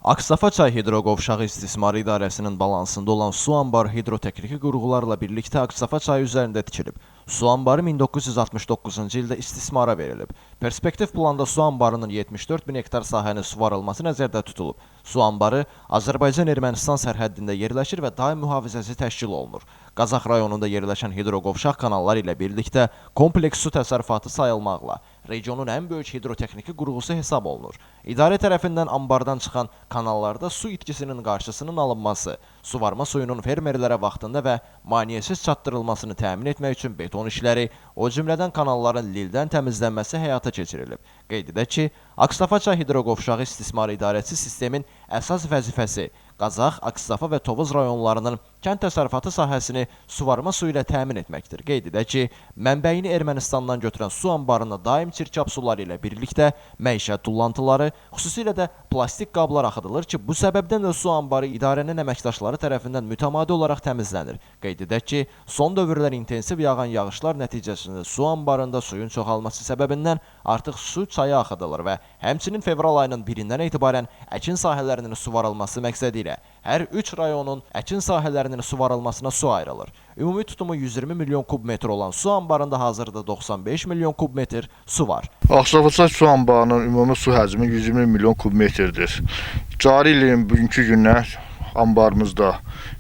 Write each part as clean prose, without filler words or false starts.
Aksafa çay hidroqovşağı istismarı idarəsinin balansında olan su anbarı hidrotexniki qurğularla birlikdə Aksafa çayı üzərində tikilib. Su anbarı 1969-cu ildə istismara verilib. Perspektiv planda su anbarının 74 bin hektar sahənin suvarılması nəzərdə tutulub. Su anbarı Azərbaycan-Ermənistan sərhəddində yerləşir və daim mühafizəsi təşkil olunur. Qazax rayonunda yerləşən hidroqovşaq kanalları ilə birlikdə kompleks su təsərrüfatı sayılmaqla regionun ən böyük hidrotexniki qurğusu hesab olunur. İdarə tərəfindən anbardan çıxan kanallarda su itkisinin qarşısının alınması, suvarma suyunun fermerlərə vaxtında və maneəsiz çatdırılmasını təmin etmək üçün beton işləri, o cümlədən kanalların lildən təmizlənməsi həyata keçirilib. Qeyd edək ki, Aksafa çay hidroqovşağı istismarı idarəsi sistemin əsas vəzifəsi Qazax, Aksafa və Tovuz rayonlarının kənd təsərrüfatı sahəsini suvarma suyu ilə təmin etməkdir. Qeyd edək ki, mənbəyini Ermənistandan götürən su anbarına daim çirkab suları ilə birlikdə məişət tullantıları, xüsusilə də plastik qablar axıdılır ki, bu səbəbdən də su anbarı idarənin əməkdaşları tərəfindən mütəmadi olaraq təmizlənir. Qeyd edək ki, son dövrlər intensiv yağan yağışlar nəticəsində su anbarında suyun çoxalması səbəbindən artıq su çaya axıdılır və həmçinin fevral ayının 1-dən etibarən əkin sahələrinin suvarılması məqsədi ilə hər 3 rayonun əkin sahələrinin suvarılmasına su ayrılır. Ümumi tutumu 120 milyon kub metr olan su anbarında hazırda 95 milyon kub metr su var. Aksafa çay su anbarının ümumi su həcmi 120 milyon kub metrdir. Cari ilin bugünkü gündən anbarımızda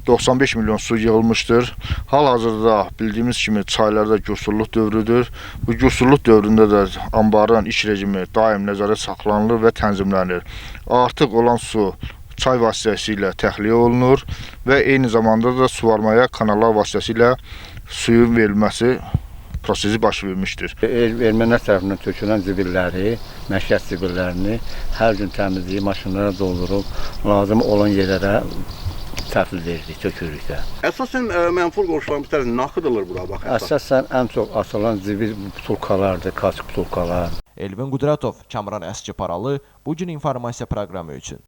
95 milyon su yığılmışdır. Hal-hazırda bildiyimiz kimi çaylarda gürsulluq dövrüdür. Bu gürsulluq dövründə də anbarın iş rejimi daim nəzərdə saxlanılır və tənzimlənir. Artıq olan su çay vasitəsilə təxliyə olunur və eyni zamanda da suvarmaya kanallar vasitəsilə suyun verilməsi prosesi baş vermişdir. Ermənilər tərəfindən tökülən zibilləri, məşət zibillərini hər gün təmizləyib, maşınlara doldurub, lazım olan yerlərə təhvil veririk, tökürük də. Əsasən mənfur qonşularımız tərəfindən axıdılır bura bax. Əsasən ən çox atılan zibil butulkalardır, kaçıq butulkalar. Elvin Qudratov, Kamran Əskiparalı, Bugün informasiya proqramı üçün.